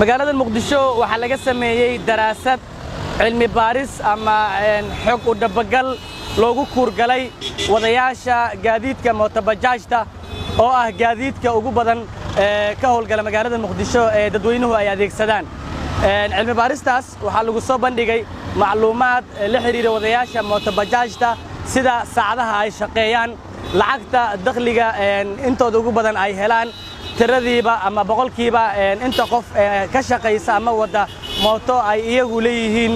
magaalada Muqdisho waxa laga sameeyay daraasad cilmi baaris ama xog u dabagal loogu kuurgalay wadayaasha gaadiidka mootobajaajta oo ah gaadiidka ugu badan ka howlgala magaalada Muqdisho ee dadweynuhu ay adeegsadaan cilmi baaristaas waxa lagu soo bandhigay macluumaad la xiriira wadayaasha mootobajaajta sida saacadaha ay shaqeeyaan lacagta dakhliga intooda ugu badan ay helaan tiradiiba ama boqolkiiba inta qof ka shaqeysa ama wada mooto ay iyagu leeyihiin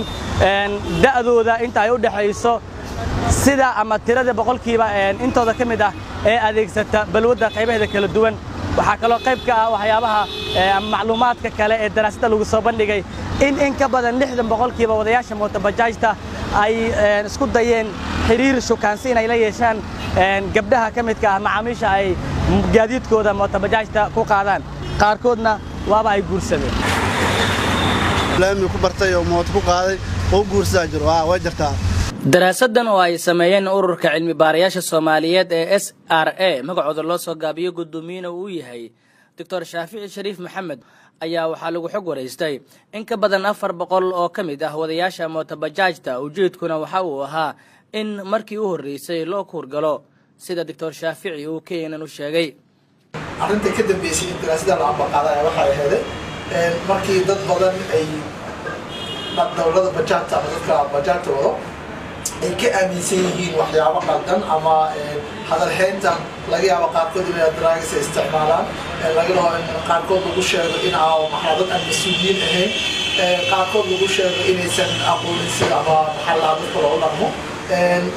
da'dooda inta ay u dhaxayso sida ama tirada boqolkiiba intooda kamid ah ee adeegsata balwada qaybaheeda kala duwan waxa kale oo qayb ka ah waxyaabaha macluumaadka kale ee daraasada lagu soo bandhigay in ka badan 60% wadayaasha mootobajaajta ay isku dayeen xiriir shukaansi inay la yeeshaan gabdhaha kamidka ah macaamiisha ay gaadiidkooda mootobajaajta ku qaadaan qaarkoodna waaba ay guursadeen laami ku bartay oo mooto ku qaaday oo guursaa jiro waa jirtaa daraasadan oo ay sameeyeen ururka cilmi baarayaasha Soomaaliyeed ee SRA magacooda loo soo gaabiyo gudoomiyaha uu yahay Dr. Shaafici Shariif Maxamed ayaa waxa lagu xog wareystay in ka badan 400 oo kamid ah wadayaasha mootobajaajta ujeedkuna waxa uu ahaa in markii uu horeysay loo kuurgalo sida Dr. Shaafici uu keenan u sheegay arinta ka dambeysay in daraasada la ambaqaaday waxa ay ahayd markii dad badan ay dawladda bajaajta ama dadka bajaajta wado ay ka aaminsan yihiin waxyaabo qaldan ama hadal heynta laga yaabo qaarkood inay drugs isticmaalaan laga yaabo in qaarkood lagu sheego in maxkamad aan mas'uuliyiin ahayn qaarkood lagu sheego inaysan aqoonin sida ama xalada kale oo dhaqmo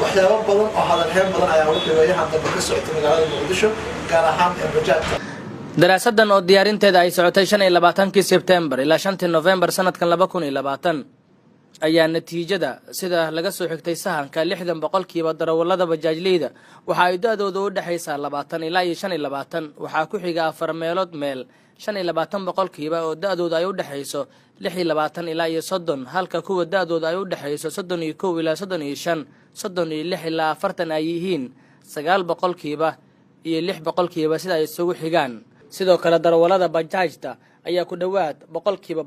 waxyaabo badan oo hadal heyn badan ayaa u dhigayahan daba ka socota magaalada Muqdisho gaar ahaan bajaajta daraasadan oo diyaarinteeda ay socotay 25 September ilaa 5 November sanadkan 2020 ayaa natiijada sida laga soo xigtay sahanka 60% darawalada bajaajleyda waxa ay dadooda u dhaxaysaa 20 ilaa 25 waxa ku xiga 4 meelood meel 25% oo dadooda ay u dhaxayso 26 ilaa 30 halka kuwa dadooda ay u dhaxayso 31 ilaa 35 36 ilaa 40 ay yihiin 9% iyo 6% sida ay isugu xigaan sidoo kale darawalada bajaajta ayaa ku dhawaad 100%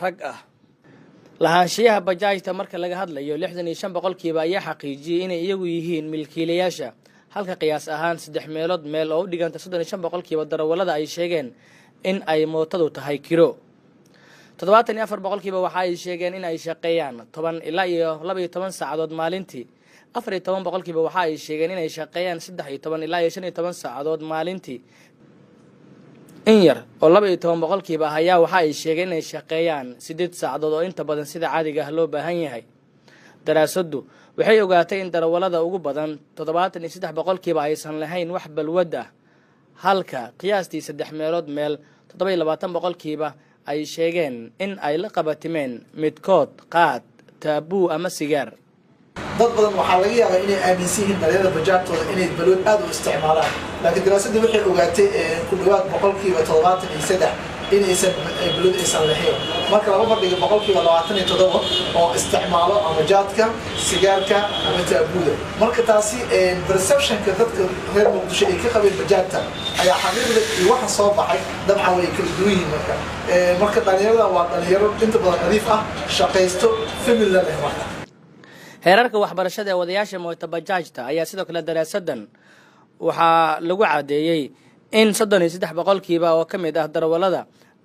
rag ah lahaanshiyaha bajaajta marka laga hadlayo 65% ayaa xaqiijiyay inay iyagu yihiin milkiilayaasha halka qiyaas ahaan 3 meelood meel oo u dhiganta 35% darawalada ay sheegeen in ay mootadu tahay kiro 74% waxa ay sheegeen in ay shaqeeyaan 10 ilaa 12 saacadood maalintii 14% waxa ay sheegeen in ay shaqeeyaan 13 ilaa 15 saacadood maalintii in yar oo 12% ayaa waxa ay sheegeen inay shaqeeyaan 8 saacadood oo inta badan sida caadiga ah loo baahan yahay daraasadu waxay ogaatay in darawalada ugu badan 73% aysan lahayn wax balwad ah halka qiyaastii 3 meelood meel 27% ay sheegeen in ay la qabatimeen midkood qaad taabuu ama sigaar dad badan waxa laga yaabaa inay aaminsan yihiin dhallinyarada bajaajtooda inay balwad aad u isticmaalaan laakiin daraasaddu waxay ogaatay ku dhawaad 73% inaysan balwad aysan lahayn marka laga fadhiyo 27% oo isticmaalo ama jaadka sigaarka ama taabuuda marka taasi perceptionka dadka reer Muqdisho ay ka qabeen bajaajta ayaa xaqiiqda iyo waxa soo baxay dabcan way kala duwan yihiin marka dhallinyarada waa dhalinyaro inta badan nadiif ah shaqaysto family leh marka heerarka waxbarashada ee wadayaasha mootobajaajta ayaa sidoo kale daraasadan waxa lagu cadeeyay in 33% oo kamid ah darawalada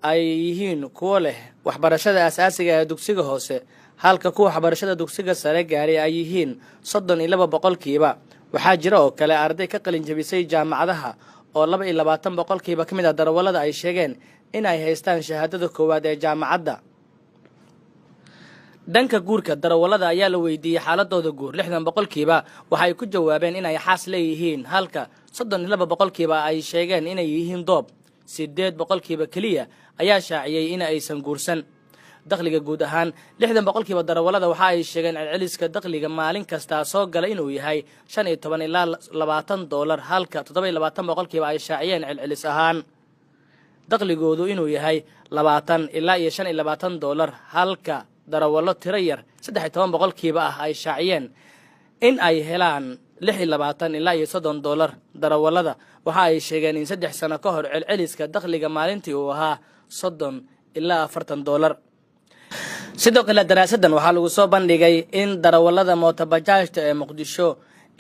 ay yihiin kuwa leh waxbarashada asaasiga ee dugsiga hoose halka kuwa waxbarashada dugsiga sare gaaray ay yihiin 32%. waxaa jira oo kale arday ka qalin jabisay jaamacadaha oo 22% kamid ah darawalada ay sheegeen in ay haystaan shahaadada koowaad ee jaamacadda dhanka guurka darawalada ayaa la weydiiyay xaaladooda guur 60% waxa ay ku jawaabeen in ay xaas leeyihiin halka 32% ay sheegeen inay yihiin doob 8% kaliya ayaa shaaciyay in aysan guursan dakhliga guud ahaan 60% darawalada waxa ay sheegeen celceliska dakhliga maalin kasta soo gala inuu yahay 15 ilaa $20 halka 27% ay shaaciyeen celcelis ahaan dakhligoodu inuu yahay 20 ilaa $25 halka darawalo tiro yar 13% ah ay shaaciyeen in ay helaan 26 ilaa $30 darawalada waxa ay sheegeen in 3 sano ka hor celceliska dakhliga maalintii uu ahaa 30 ilaa $40. sidoo kale daraasadan waxaa lagu soo bandhigay in darawallada mootobajaajta ee muqdisho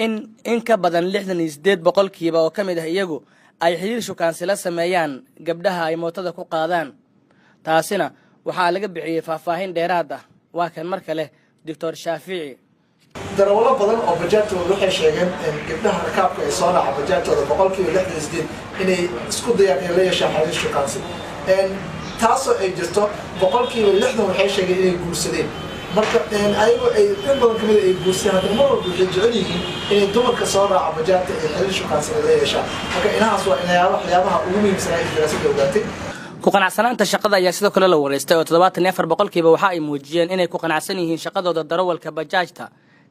in ka badan 68% oo ka mid ah iyagu ay xiriir shukaansila sameeyaan gabdhaha ay mootada ku qaadaan. taasina waxaa laga bixiyay faahfaahin dheeraad ah. waa kan mar kale Dr. Shaafici. darawallo badan oo bajaajtooda waxay sheegeen in gabdhaha rakaabka ay soo dhaca bajaajtooda 68% inay isku dayaan in la yeeshaan xiriir shukaansi. taasoo ay jirto 60% waxay sheegeen inay guursadeen. marka ayagu ay in badan kamid ay guursadeen hadda mar walba waxay jecel yihiin inay dumarka soo dhaca bajaajta ay xiriir shukaansi la yeeshaan. marka inahaas waa waxyaabaha ugu muhiimsan ee daraasadda ogaatay. ku qanacsanaanta shaqada ayaa sidoo kale la wareystay oo 74% waxa ay muujiyeen inay ku qanacsan yihiin shaqadooda darawalka bajaajta.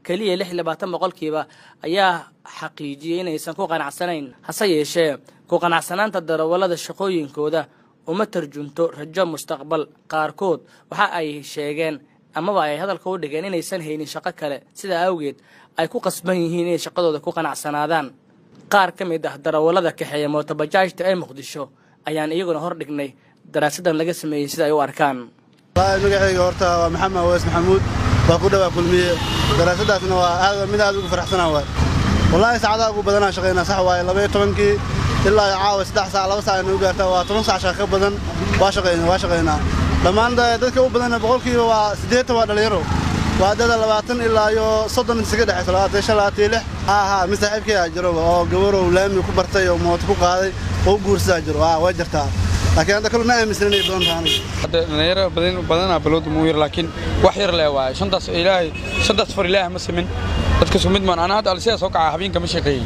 kaliya 26% ayaa xaqiijiyay inaysan ku qanacsanayn. hase yeeshee ku qanacsanaanta darawallada shaqooyinkooda uma tarjunto rajo mustaqbal. qaarkood waxa ay sheegeen amaba ay hadalka u dhigeen inaysan haynin shaqo kale, sida awgeed ay ku qasban yihiin inay shaqadooda ku qanacsanaadaan. qaar ka mid ah darawallada kaxeeya mootobajaajta ee muqdisho ayaan iyaguna hor dhignay daraasadan laga sameeyay sida ay u arkaan. magacayga horta waa Maxamed Awees Maxamuud waa ku dhawaa kulmiye. daraasadaasna waa mid aad ugu faraxsanaa waay. wallahi saacadaha ugu badanaa shaqeynaa sax waay 12 ilaa caawa 3 saac 2 saac inuu gaartaa waa 10 saac shaqo badan waa shaqeynaa. dhammaan dadka u badan boqolkiiba waa 8 waa dhalinyaro. waa dad 20 ilaa 30 isaga dhaxaysa 26 mid saaxiibkay jiro oo gabarow laami ku bartay oo mooto ku qaaday oo guursadaa jiro waa jirtaa. laakiin hadda kalena aaminsan inay badan tahay. hadda dhalinyaro badan balowd muu yar laakiin wax yar leh waay. shantaas far ilaahay ma samin dadka sumid maan ana hadda alsiya soo kaca habeenka ma shaqeeyay.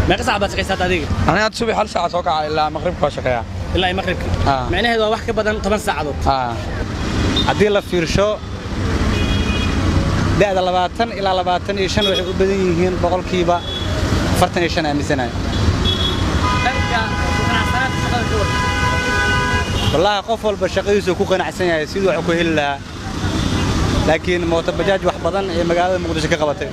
meeqa saac baad shaqeysaa adiga? ana hadda subax hal saac soo kaca ilaa maqribka waa shaqeeyaa. ilaa maqribka macnaheedu waa wax ka badan 10 saacadood. haddii la fiirsho da'da 20 ilaa 25 waxay u badan yihiin boqolkiiba 45 aaminsanahay. dhanka qanacsanaanta shaqada ka warqab والله qof walba shaqadiisu ku qanacsan yahay sidoo wax ku heli lahaa laakiin mooto bajaaj wax badan ee magaalada Muqdisho ka qabatay.